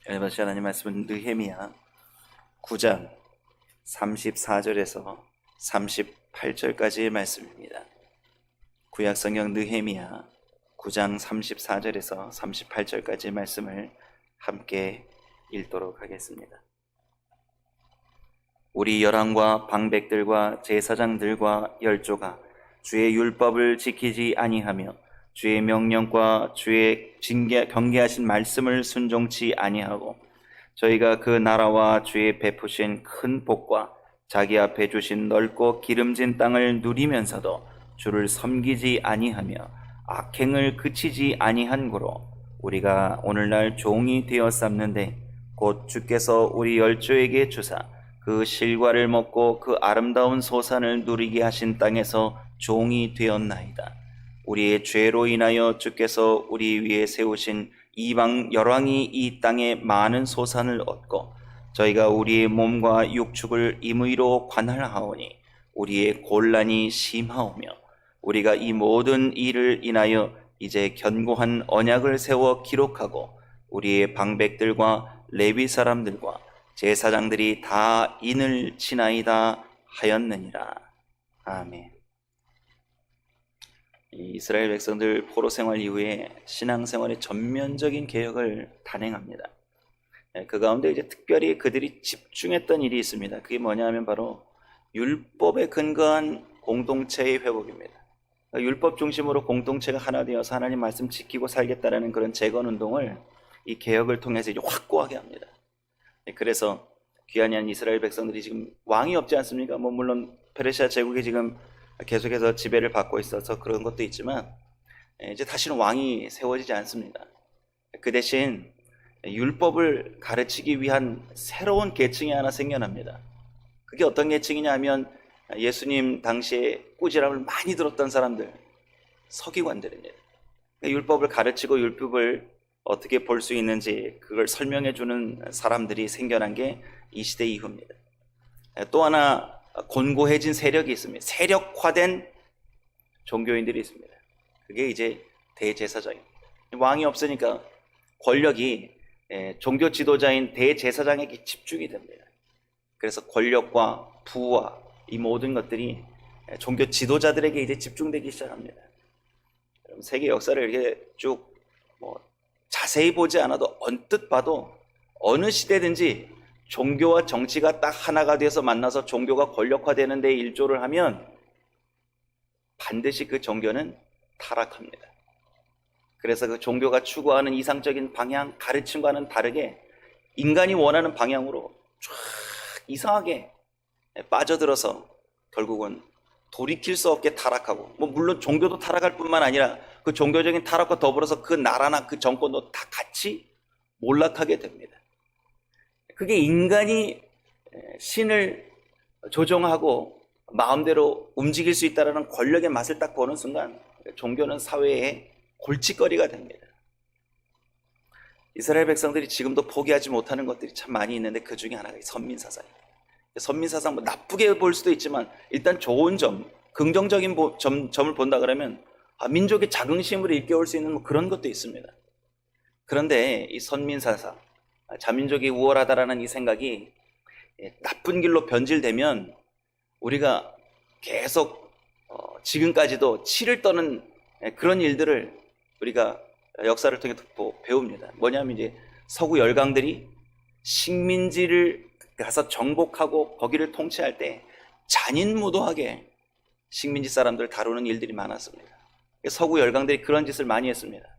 이번 시간 하나님 말씀은 느헤미야 9장 34절에서 38절까지의 말씀입니다. 구약성경 느헤미야 9장 34절에서 38절까지의 말씀을 함께 읽도록 하겠습니다. 우리 열왕과 방백들과 제사장들과 열조가 주의 율법을 지키지 아니하며 주의 명령과 주의 경계하신 말씀을 순종치 아니하고 저희가 그 나라와 주의 베푸신 큰 복과 자기 앞에 주신 넓고 기름진 땅을 누리면서도 주를 섬기지 아니하며 악행을 그치지 아니한 고로 우리가 오늘날 종이 되었삼는데 곧 주께서 우리 열조에게 주사 그 실과를 먹고 그 아름다운 소산을 누리게 하신 땅에서 종이 되었나이다. 우리의 죄로 인하여 주께서 우리 위에 세우신 이방 열왕이 이 땅에 많은 소산을 얻고 저희가 우리의 몸과 육축을 임의로 관할하오니 우리의 곤란이 심하오며 우리가 이 모든 일을 인하여 이제 견고한 언약을 세워 기록하고 우리의 방백들과 레위 사람들과 제사장들이 다 인을 치나이다 하였느니라. 아멘. 이스라엘 백성들 포로 생활 이후에 신앙생활의 전면적인 개혁을 단행합니다. 그 가운데 이제 특별히 그들이 집중했던 일이 있습니다. 그게 뭐냐 하면 바로 율법에 근거한 공동체의 회복입니다. 율법 중심으로 공동체가 하나 되어서 하나님 말씀 지키고 살겠다라는 그런 재건 운동을 이 개혁을 통해서 이제 확고하게 합니다. 그래서 귀한 이스라엘 백성들이 지금 왕이 없지 않습니까? 물론 페르시아 제국이 지금 계속해서 지배를 받고 있어서 그런 것도 있지만 이제 다시는 왕이 세워지지 않습니다. 그 대신 율법을 가르치기 위한 새로운 계층이 하나 생겨납니다. 그게 어떤 계층이냐 하면 예수님 당시에 꾸지람을 많이 들었던 사람들, 서기관들입니다. 율법을 가르치고 율법을 어떻게 볼 수 있는지 그걸 설명해 주는 사람들이 생겨난 게 이 시대 이후입니다. 또 하나 곤고해진 세력이 있습니다. 세력화된 종교인들이 있습니다. 그게 이제 대제사장입니다. 왕이 없으니까 권력이 종교 지도자인 대제사장에게 집중이 됩니다. 그래서 권력과 부와 이 모든 것들이 종교 지도자들에게 이제 집중되기 시작합니다. 세계 역사를 이렇게 쭉 자세히 보지 않아도 언뜻 봐도 어느 시대든지 종교와 정치가 딱 하나가 돼서 만나서 종교가 권력화되는 데 일조를 하면 반드시 그 종교는 타락합니다. 그래서 그 종교가 추구하는 이상적인 방향, 가르침과는 다르게 인간이 원하는 방향으로 쫙 이상하게 빠져들어서 결국은 돌이킬 수 없게 타락하고 물론 종교도 타락할 뿐만 아니라 그 종교적인 타락과 더불어서 그 나라나 그 정권도 다 같이 몰락하게 됩니다. 그게 인간이 신을 조종하고 마음대로 움직일 수 있다는 권력의 맛을 딱 보는 순간 종교는 사회의 골칫거리가 됩니다. 이스라엘 백성들이 지금도 포기하지 못하는 것들이 참 많이 있는데 그 중에 하나가 선민사상입니다. 선민사상 나쁘게 볼 수도 있지만 일단 좋은 점, 긍정적인 점을 본다 그러면 민족의 자긍심을 일깨울 수 있는 그런 것도 있습니다. 그런데 이 선민사상, 자민족이 우월하다라는 이 생각이 나쁜 길로 변질되면 우리가 계속 지금까지도 치를 떠는 그런 일들을 우리가 역사를 통해 배웁니다. 뭐냐면 이제 서구 열강들이 식민지를 가서 정복하고 거기를 통치할 때 잔인무도하게 식민지 사람들을 다루는 일들이 많았습니다. 서구 열강들이 그런 짓을 많이 했습니다.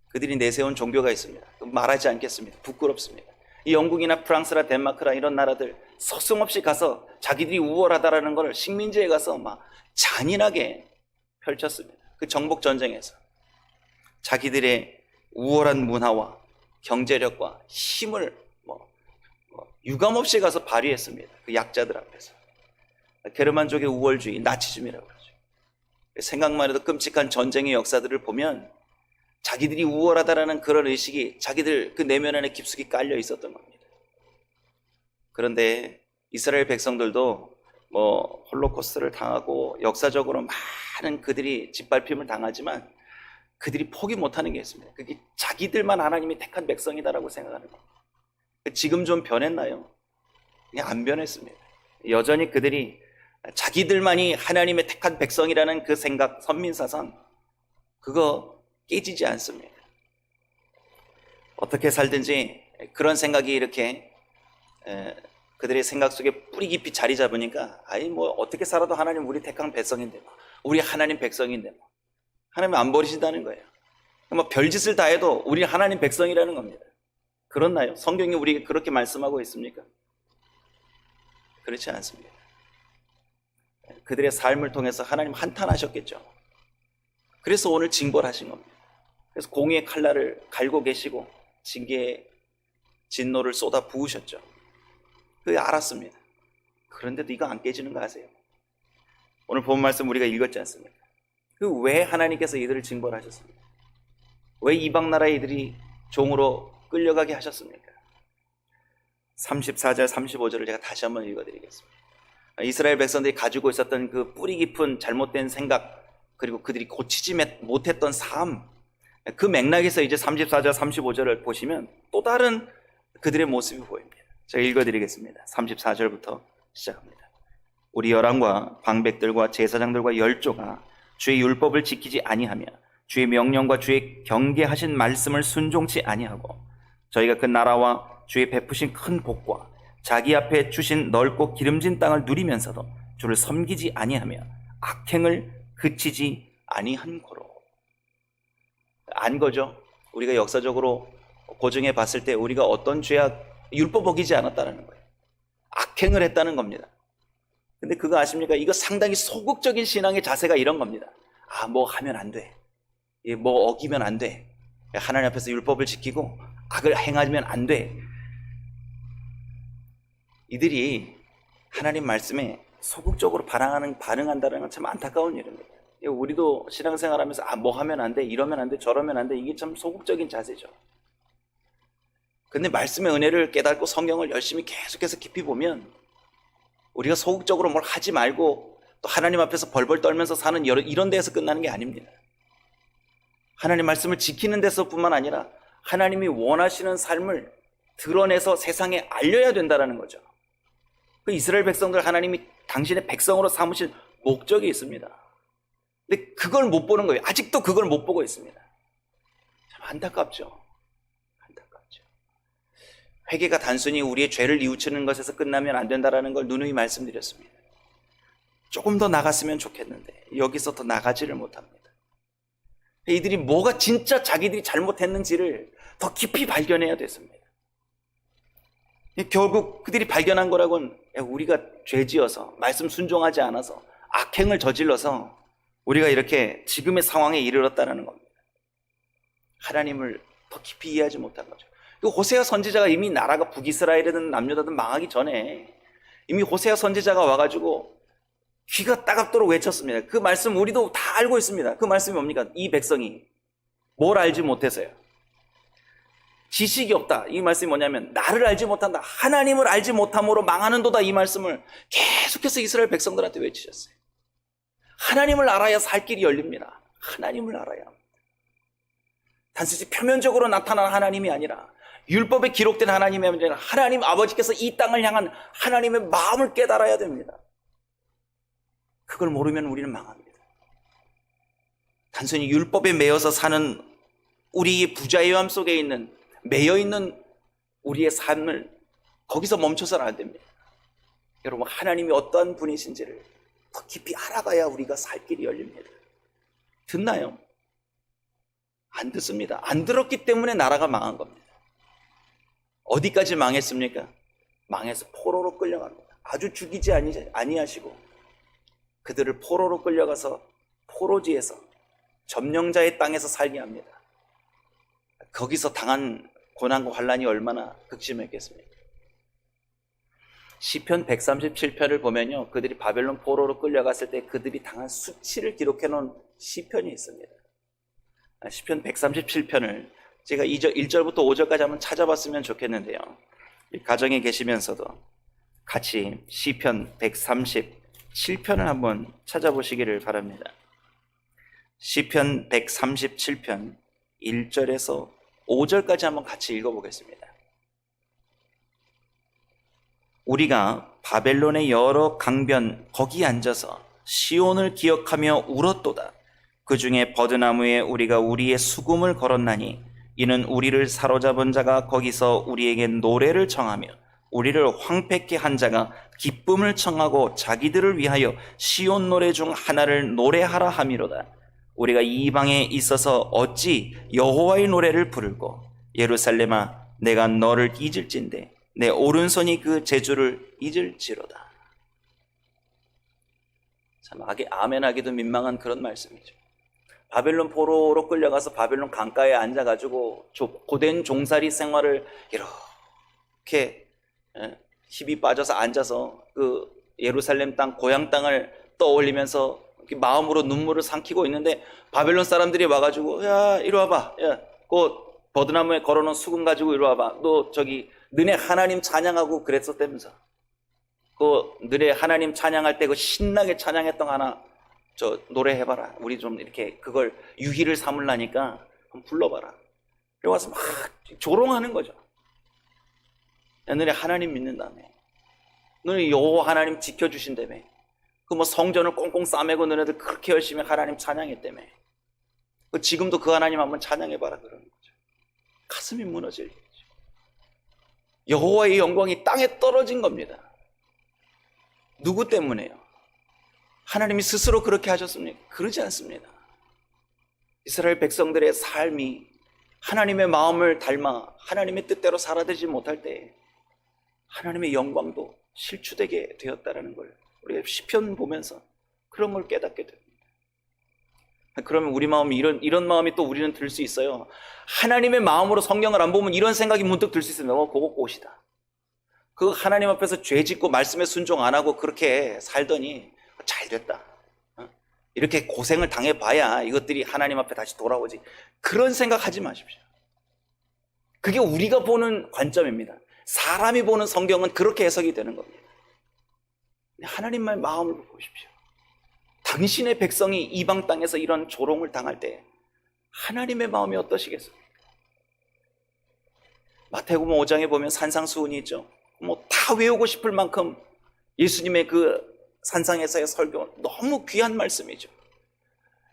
그들이 내세운 종교가 있습니다. 말하지 않겠습니다. 부끄럽습니다. 이 영국이나 프랑스나 덴마크나 이런 나라들 서슴없이 가서 자기들이 우월하다라는 걸 식민지에 가서 막 잔인하게 펼쳤습니다. 그 정복 전쟁에서 자기들의 우월한 문화와 경제력과 힘을 유감없이 가서 발휘했습니다. 그 약자들 앞에서. 게르만족의 우월주의, 나치즘이라고 그러죠. 생각만 해도 끔찍한 전쟁의 역사들을 보면 자기들이 우월하다라는 그런 의식이 자기들 그 내면 안에 깊숙이 깔려 있었던 겁니다. 그런데 이스라엘 백성들도 홀로코스트를 당하고 역사적으로 많은 그들이 짓밟힘을 당하지만 그들이 포기 못하는 게 있습니다. 그게 자기들만 하나님이 택한 백성이다라고 생각하는 겁니다. 지금 좀 변했나요? 그냥 안 변했습니다. 여전히 그들이 자기들만이 하나님의 택한 백성이라는 그 생각, 선민사상, 그거 깨지지 않습니다. 어떻게 살든지 그런 생각이 이렇게 그들의 생각 속에 뿌리 깊이 자리 잡으니까, 아니 뭐 어떻게 살아도 하나님 우리 택한 백성인데, 우리 하나님 백성인데, 하나님 안 버리신다는 거예요. 뭐 별짓을 다 해도 우리 하나님 백성이라는 겁니다. 그렇나요? 성경이 우리에게 그렇게 말씀하고 있습니까? 그렇지 않습니다. 그들의 삶을 통해서 하나님 한탄하셨겠죠. 그래서 오늘 징벌하신 겁니다. 그래서 공의의 칼날을 갈고 계시고 징계의 진노를 쏟아 부으셨죠. 그게 알았습니다. 그런데도 이거 안 깨지는 거 아세요? 오늘 본 말씀 우리가 읽었지 않습니까? 그 왜 하나님께서 이들을 징벌하셨습니까? 왜 이방 나라의 이들이 종으로 끌려가게 하셨습니까? 34절 35절을 제가 다시 한번 읽어드리겠습니다. 이스라엘 백성들이 가지고 있었던 그 뿌리 깊은 잘못된 생각, 그리고 그들이 고치지 못했던 삶, 그 맥락에서 이제 34절 35절을 보시면 또 다른 그들의 모습이 보입니다. 제가 읽어드리겠습니다. 34절부터 시작합니다. 우리 열왕과 방백들과 제사장들과 열조가 주의 율법을 지키지 아니하며 주의 명령과 주의 경계하신 말씀을 순종치 아니하고 저희가 그 나라와 주의 베푸신 큰 복과 자기 앞에 주신 넓고 기름진 땅을 누리면서도 주를 섬기지 아니하며 악행을 그치지 아니한 고로. 안 거죠. 우리가 역사적으로 고증해 봤을 때 우리가 어떤 죄악, 율법 어기지 않았다는 거예요. 악행을 했다는 겁니다. 근데 그거 아십니까? 이거 상당히 소극적인 신앙의 자세가 이런 겁니다. 아, 뭐 하면 안 돼. 뭐 어기면 안 돼. 하나님 앞에서 율법을 지키고 악을 행하면 안 돼. 이들이 하나님 말씀에 소극적으로 반응한다는 건 참 안타까운 일입니다. 우리도 신앙생활하면서 아, 뭐 하면 안 돼, 이러면 안 돼, 저러면 안 돼, 이게 참 소극적인 자세죠. 근데 말씀의 은혜를 깨닫고 성경을 열심히 계속해서 깊이 보면 우리가 소극적으로 뭘 하지 말고 또 하나님 앞에서 벌벌 떨면서 사는 이런 데에서 끝나는 게 아닙니다. 하나님 말씀을 지키는 데서뿐만 아니라 하나님이 원하시는 삶을 드러내서 세상에 알려야 된다는 거죠. 그 이스라엘 백성들 하나님이 당신의 백성으로 삼으신 목적이 있습니다. 근데 그걸 못 보는 거예요. 아직도 그걸 못 보고 있습니다. 참 안타깝죠. 안타깝죠. 회개가 단순히 우리의 죄를 뉘우치는 것에서 끝나면 안 된다는 걸 누누이 말씀드렸습니다. 조금 더 나갔으면 좋겠는데 여기서 더 나가지를 못합니다. 이들이 뭐가 진짜 자기들이 잘못했는지를 더 깊이 발견해야 됐습니다. 결국 그들이 발견한 거라고는 우리가 죄지어서 말씀 순종하지 않아서 악행을 저질러서 우리가 이렇게 지금의 상황에 이르렀다는 겁니다. 하나님을 더 깊이 이해하지 못한 거죠. 호세아 선지자가 이미 나라가 북이스라엘이든 남유다든 망하기 전에 이미 호세아 선지자가 와가지고 귀가 따갑도록 외쳤습니다. 그 말씀 우리도 다 알고 있습니다. 그 말씀이 뭡니까? 이 백성이 뭘 알지 못해서요. 지식이 없다. 이 말씀이 뭐냐면 나를 알지 못한다. 하나님을 알지 못함으로 망하는도다. 이 말씀을 계속해서 이스라엘 백성들한테 외치셨어요. 하나님을 알아야 살 길이 열립니다. 하나님을 알아야 합니다. 단순히 표면적으로 나타난 하나님이 아니라 율법에 기록된 하나님이 아니라 하나님 아버지께서 이 땅을 향한 하나님의 마음을 깨달아야 됩니다. 그걸 모르면 우리는 망합니다. 단순히 율법에 매여서 사는 우리의 부자유함 속에 있는 매여있는 우리의 삶을 거기서 멈춰서는 안 됩니다. 여러분, 하나님이 어떠한 분이신지를 더 깊이 알아가야 우리가 살 길이 열립니다. 듣나요? 안 듣습니다. 안 들었기 때문에 나라가 망한 겁니다. 어디까지 망했습니까? 망해서 포로로 끌려갑니다. 아주 죽이지 아니하시고 그들을 포로로 끌려가서 포로지에서 점령자의 땅에서 살게 합니다. 거기서 당한 고난과 환난이 얼마나 극심했겠습니까? 시편 137편을 보면요, 그들이 바벨론 포로로 끌려갔을 때 그들이 당한 수치를 기록해 놓은 시편이 있습니다. 시편 137편을 제가 1절부터 5절까지 한번 찾아봤으면 좋겠는데요, 가정에 계시면서도 같이 시편 137편을 한번 찾아보시기를 바랍니다. 시편 137편 1절에서 5절까지 한번 같이 읽어보겠습니다. 우리가 바벨론의 여러 강변 거기 앉아서 시온을 기억하며 울었도다. 그 중에 버드나무에 우리가 우리의 수금을 걸었나니 이는 우리를 사로잡은 자가 거기서 우리에게 노래를 청하며 우리를 황폐케 한 자가 기쁨을 청하고 자기들을 위하여 시온 노래 중 하나를 노래하라 함이로다. 우리가 이방에 있어서 어찌 여호와의 노래를 부를고 예루살렘아 내가 너를 잊을진대 내 오른손이 그 제주를 잊을지로다. 참 아멘하기도 민망한 그런 말씀이죠. 바벨론 포로로 끌려가서 바벨론 강가에 앉아가지고 고된 종살이 생활을 이렇게 힘이 빠져서 앉아서 그 예루살렘 땅 고향 땅을 떠올리면서 마음으로 눈물을 삼키고 있는데 바벨론 사람들이 와가지고 야 이리 와봐, 야 그 버드나무에 걸어놓은 수금 가지고 이리 와봐, 너 저기 너네 하나님 찬양하고 그랬었다면서, 그 너네 하나님 찬양할 때 그 신나게 찬양했던 거 하나 저 노래해봐라, 우리 좀 이렇게 그걸 유희를 삼으려니까 한번 불러봐라. 그래 와서 막 조롱하는 거죠. 야 너네 하나님 믿는다며, 너네 여호와 하나님 지켜주신다며, 그 뭐 성전을 꽁꽁 싸매고 너네들 그렇게 열심히 하나님 찬양했다며, 그 지금도 그 하나님 한번 찬양해봐라 그러는 거죠. 가슴이 무너질 일이죠. 여호와의 영광이 땅에 떨어진 겁니다. 누구 때문에요? 하나님이 스스로 그렇게 하셨습니까? 그러지 않습니다. 이스라엘 백성들의 삶이 하나님의 마음을 닮아 하나님의 뜻대로 살아들지 못할 때 하나님의 영광도 실추되게 되었다는 걸 우리가 시편 보면서 그런 걸 깨닫게 됩니다. 그러면 우리 마음이 이런 마음이 또 우리는 들 수 있어요. 하나님의 마음으로 성경을 안 보면 이런 생각이 문득 들 수 있습니다. 그거 꽃이다. 그 하나님 앞에서 죄 짓고 말씀에 순종 안 하고 그렇게 살더니 잘 됐다, 이렇게 고생을 당해봐야 이것들이 하나님 앞에 다시 돌아오지, 그런 생각하지 마십시오. 그게 우리가 보는 관점입니다. 사람이 보는 성경은 그렇게 해석이 되는 겁니다. 하나님의 마음을 보십시오. 당신의 백성이 이방 땅에서 이런 조롱을 당할 때 하나님의 마음이 어떠시겠습니까? 마태복음 5장에 보면 산상수훈이 있죠. 뭐 다 외우고 싶을 만큼 예수님의 그 산상에서의 설교 너무 귀한 말씀이죠.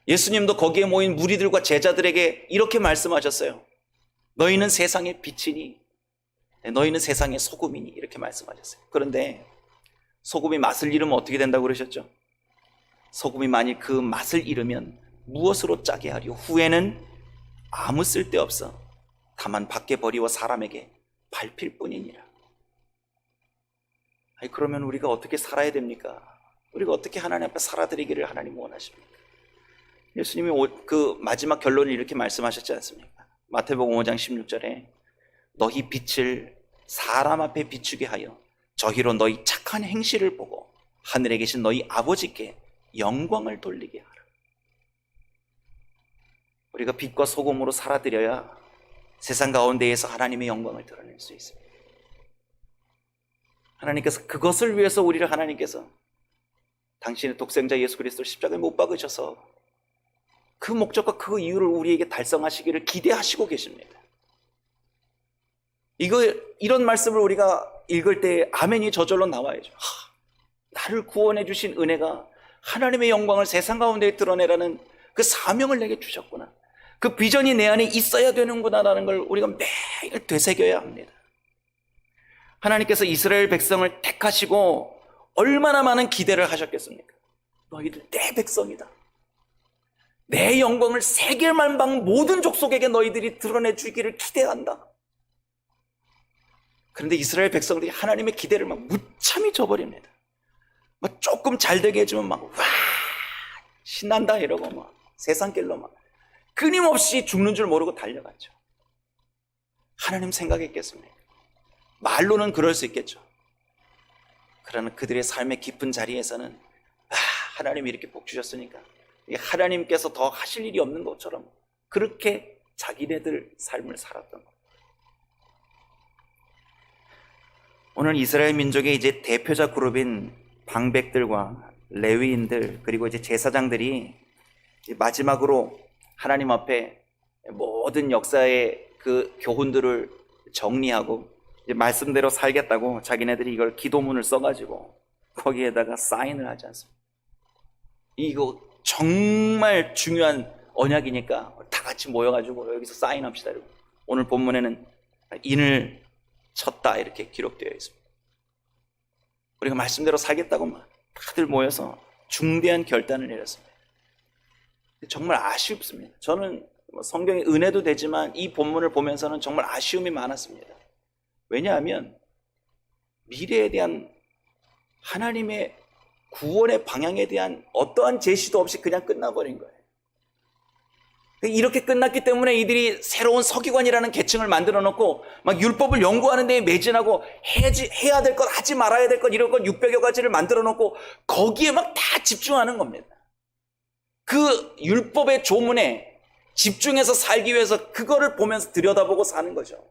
예수님도 거기에 모인 무리들과 제자들에게 이렇게 말씀하셨어요. 너희는 세상의 빛이니 너희는 세상의 소금이니, 이렇게 말씀하셨어요. 그런데 소금이 맛을 잃으면 어떻게 된다고 그러셨죠? 소금이 만일 그 맛을 잃으면 무엇으로 짜게 하리요? 후에는 아무 쓸데없어 다만 밖에 버리워 사람에게 밟힐 뿐이니라. 아니, 그러면 우리가 어떻게 살아야 됩니까? 우리가 어떻게 하나님 앞에 살아드리기를 하나님 원하십니까? 예수님이 그 마지막 결론을 이렇게 말씀하셨지 않습니까? 마태복음 5장 16절에 너희 빛을 사람 앞에 비추게 하여 저희로 너희 착한 행실을 보고 하늘에 계신 너희 아버지께 영광을 돌리게 하라. 우리가 빛과 소금으로 살아드려야 세상 가운데에서 하나님의 영광을 드러낼 수 있습니다. 하나님께서 그것을 위해서 우리를 하나님께서 당신의 독생자 예수 그리스도를 십자가에 못 박으셔서 그 목적과 그 이유를 우리에게 달성하시기를 기대하시고 계십니다. 이런 말씀을 우리가 읽을 때 아멘이 저절로 나와야죠. 나를 구원해 주신 은혜가 하나님의 영광을 세상 가운데 드러내라는 그 사명을 내게 주셨구나, 그 비전이 내 안에 있어야 되는구나라는 걸 우리가 매일 되새겨야 합니다. 하나님께서 이스라엘 백성을 택하시고 얼마나 많은 기대를 하셨겠습니까? 너희들 내 백성이다, 내 영광을 세계 만방 모든 족속에게 너희들이 드러내 주기를 기대한다. 그런데 이스라엘 백성들이 하나님의 기대를 막 무참히 저버립니다. 막 조금 잘 되게 해주면 막 와 신난다 이러고 막 세상 길로 막 끊임없이 죽는 줄 모르고 달려갔죠. 하나님 생각했겠습니까? 말로는 그럴 수 있겠죠. 그러나 그들의 삶의 깊은 자리에서는 하나님이 이렇게 복 주셨으니까 하나님께서 더 하실 일이 없는 것처럼 그렇게 자기네들 삶을 살았던 겁니다. 오늘 이스라엘 민족의 이제 대표자 그룹인 방백들과 레위인들 그리고 이제 제사장들이 이제 마지막으로 하나님 앞에 모든 역사의 그 교훈들을 정리하고 이제 말씀대로 살겠다고 자기네들이 이걸 기도문을 써가지고 거기에다가 사인을 하지 않습니다. 이거 정말 중요한 언약이니까 다 같이 모여가지고 여기서 사인합시다. 오늘 본문에는 인을 쳤다 이렇게 기록되어 있습니다. 우리가 말씀대로 살겠다고 다들 모여서 중대한 결단을 내렸습니다. 정말 아쉽습니다. 저는 성경의 은혜도 되지만 이 본문을 보면서는 정말 아쉬움이 많았습니다. 왜냐하면 미래에 대한 하나님의 구원의 방향에 대한 어떠한 제시도 없이 그냥 끝나버린 거예요. 이렇게 끝났기 때문에 이들이 새로운 서기관이라는 계층을 만들어 놓고 막 율법을 연구하는 데에 매진하고 해야 될 것, 하지 말아야 될 것, 이런 것 600여 가지를 만들어 놓고 거기에 막 다 집중하는 겁니다. 그 율법의 조문에 집중해서 살기 위해서 그거를 보면서 들여다보고 사는 거죠.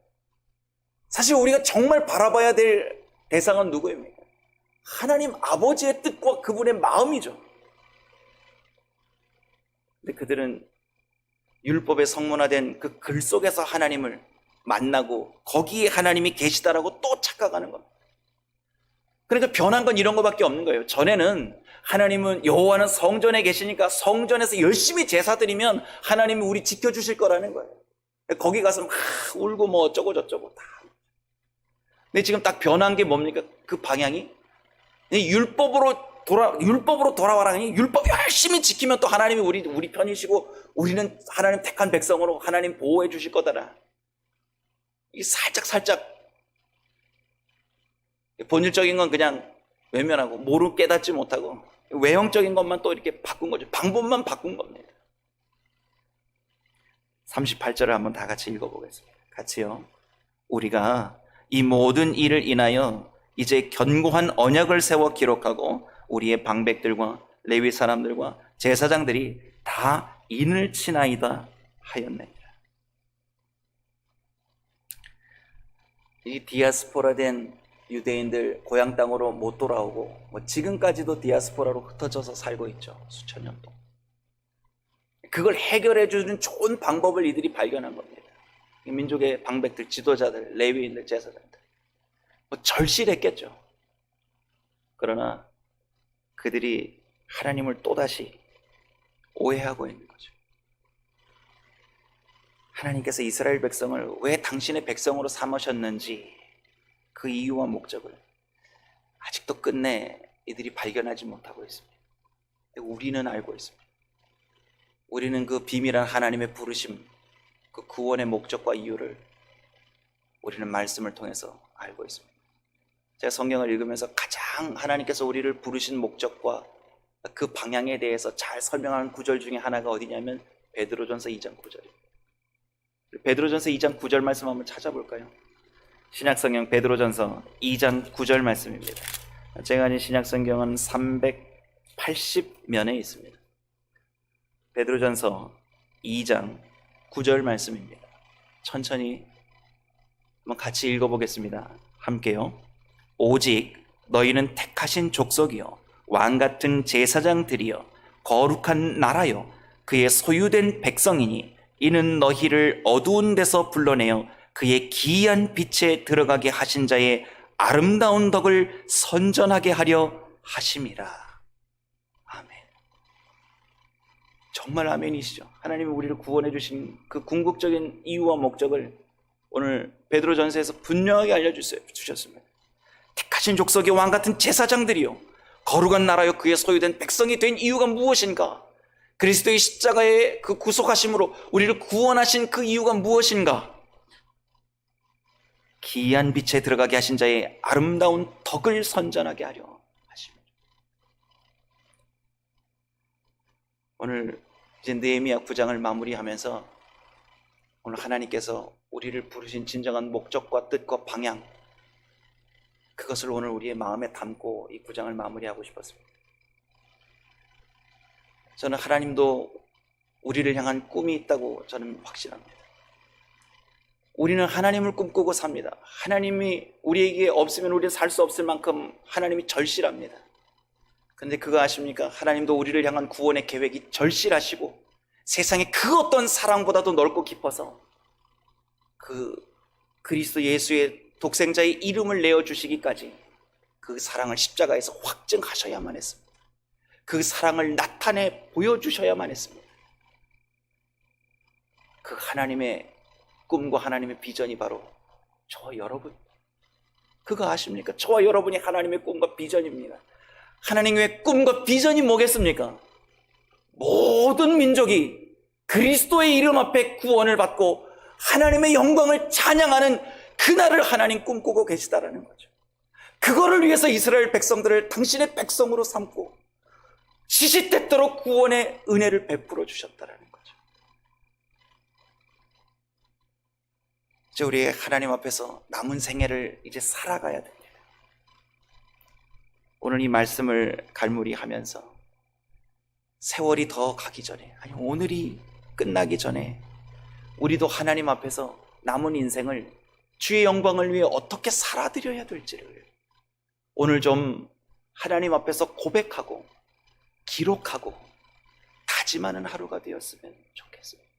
사실 우리가 정말 바라봐야 될 대상은 누구입니까? 하나님 아버지의 뜻과 그분의 마음이죠. 근데 그들은 율법의 성문화된 그 글 속에서 하나님을 만나고 거기에 하나님이 계시다라고 또 착각하는 겁니다. 그러니까 변한 건 이런 거밖에 없는 거예요. 전에는 하나님은 여호와는 성전에 계시니까 성전에서 열심히 제사 드리면 하나님이 우리 지켜주실 거라는 거예요. 거기 가서 막 울고 뭐 어쩌고 저쩌고 다. 근데 지금 딱 변한 게 뭡니까? 그 방향이 율법으로 돌아와라. 율법 열심히 지키면 또 하나님이 우리 편이시고 우리는 하나님 택한 백성으로 하나님 보호해 주실 거다라. 이게 살짝 본질적인 건 그냥 외면하고 모르고 깨닫지 못하고 외형적인 것만 또 이렇게 바꾼 거죠. 방법만 바꾼 겁니다. 38절을 한번 다 같이 읽어보겠습니다. 같이요. 우리가 이 모든 일을 인하여 이제 견고한 언약을 세워 기록하고 우리의 방백들과 레위 사람들과 제사장들이 다 인을 치나이다 하였느니라. 이 디아스포라된 유대인들 고향 땅으로 못 돌아오고 지금까지도 디아스포라로 흩어져서 살고 있죠. 수천 년 동안. 그걸 해결해 주는 좋은 방법을 이들이 발견한 겁니다. 민족의 방백들, 지도자들, 레위인들, 제사장들 절실했겠죠. 그러나 그들이 하나님을 또다시 오해하고 있는 거죠. 하나님께서 이스라엘 백성을 왜 당신의 백성으로 삼으셨는지 그 이유와 목적을 아직도 끝내 이들이 발견하지 못하고 있습니다. 우리는 알고 있습니다. 우리는 그 비밀한 하나님의 부르심, 그 구원의 목적과 이유를 우리는 말씀을 통해서 알고 있습니다. 제가 성경을 읽으면서 가장 하나님께서 우리를 부르신 목적과 그 방향에 대해서 잘 설명하는 구절 중에 하나가 어디냐면 베드로전서 2장 9절입니다. 베드로전서 2장 9절 말씀 한번 찾아볼까요? 신약성경 베드로전서 2장 9절 말씀입니다. 제가 아닌 신약성경은 380면에 있습니다. 베드로전서 2장 9절 말씀입니다. 천천히 한번 같이 읽어보겠습니다. 함께요. 오직 너희는 택하신 족속이요 왕같은 제사장들이여 거룩한 나라요 그의 소유된 백성이니 이는 너희를 어두운 데서 불러내어 그의 기이한 빛에 들어가게 하신 자의 아름다운 덕을 선전하게 하려 하심이라. 아멘. 정말 아멘이시죠. 하나님이 우리를 구원해 주신 그 궁극적인 이유와 목적을 오늘 베드로전서에서 분명하게 알려주셨습니다. 택하신 족속의 왕같은 제사장들이요 거룩한 나라요 그의 소유된 백성이 된 이유가 무엇인가? 그리스도의 십자가의 그 구속하심으로 우리를 구원하신 그 이유가 무엇인가? 기이한 빛에 들어가게 하신 자의 아름다운 덕을 선전하게 하려 하십니다. 오늘 이제 느헤미야 9장을 마무리하면서 오늘 하나님께서 우리를 부르신 진정한 목적과 뜻과 방향, 그것을 오늘 우리의 마음에 담고 이 9장을 마무리하고 싶었습니다. 저는 하나님도 우리를 향한 꿈이 있다고 저는 확신합니다. 우리는 하나님을 꿈꾸고 삽니다. 하나님이 우리에게 없으면 우리는 살 수 없을 만큼 하나님이 절실합니다. 그런데 그거 아십니까? 하나님도 우리를 향한 구원의 계획이 절실하시고 세상의 그 어떤 사랑보다도 넓고 깊어서 그 그리스도 예수의 독생자의 이름을 내어주시기까지 그 사랑을 십자가에서 확증하셔야만 했습니다. 그 사랑을 나타내 보여주셔야만 했습니다. 그 하나님의 꿈과 하나님의 비전이 바로 저와 여러분, 그거 아십니까? 저와 여러분이 하나님의 꿈과 비전입니다. 하나님의 꿈과 비전이 뭐겠습니까? 모든 민족이 그리스도의 이름 앞에 구원을 받고 하나님의 영광을 찬양하는 그날을 하나님 꿈꾸고 계시다라는 거죠. 그거를 위해서 이스라엘 백성들을 당신의 백성으로 삼고 시시때때로 구원의 은혜를 베풀어 주셨다라는 거죠. 이제 우리 하나님 앞에서 남은 생애를 이제 살아가야 됩니다. 오늘 이 말씀을 갈무리하면서 세월이 더 가기 전에, 아니 오늘이 끝나기 전에 우리도 하나님 앞에서 남은 인생을 주의 영광을 위해 어떻게 살아드려야 될지를 오늘 좀 하나님 앞에서 고백하고 기록하고 다짐하는 하루가 되었으면 좋겠습니다.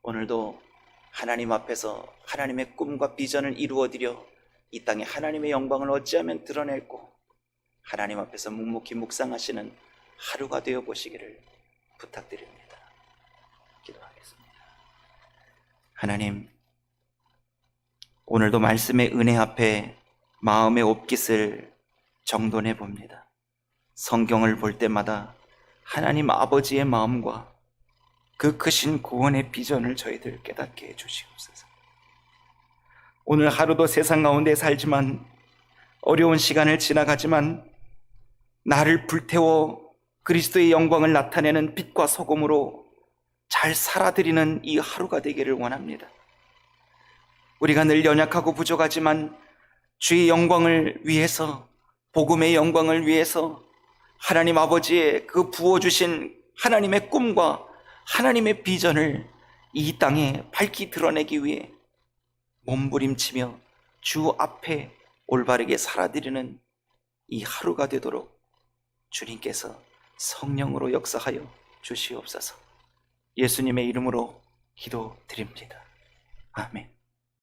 오늘도 하나님 앞에서 하나님의 꿈과 비전을 이루어드려 이 땅에 하나님의 영광을 어찌하면 드러낼고 하나님 앞에서 묵묵히 묵상하시는 하루가 되어 보시기를 부탁드립니다. 기도하겠습니다. 하나님, 오늘도 말씀의 은혜 앞에 마음의 옷깃을 정돈해 봅니다. 성경을 볼 때마다 하나님 아버지의 마음과 그 크신 구원의 비전을 저희들 깨닫게 해 주시옵소서. 오늘 하루도 세상 가운데 살지만 어려운 시간을 지나가지만 나를 불태워 그리스도의 영광을 나타내는 빛과 소금으로 잘 살아드리는 이 하루가 되기를 원합니다. 우리가 늘 연약하고 부족하지만 주의 영광을 위해서, 복음의 영광을 위해서 하나님 아버지의 그 부어주신 하나님의 꿈과 하나님의 비전을 이 땅에 밝히 드러내기 위해 몸부림치며 주 앞에 올바르게 살아드리는 이 하루가 되도록 주님께서 성령으로 역사하여 주시옵소서. 예수님의 이름으로 기도드립니다. 아멘.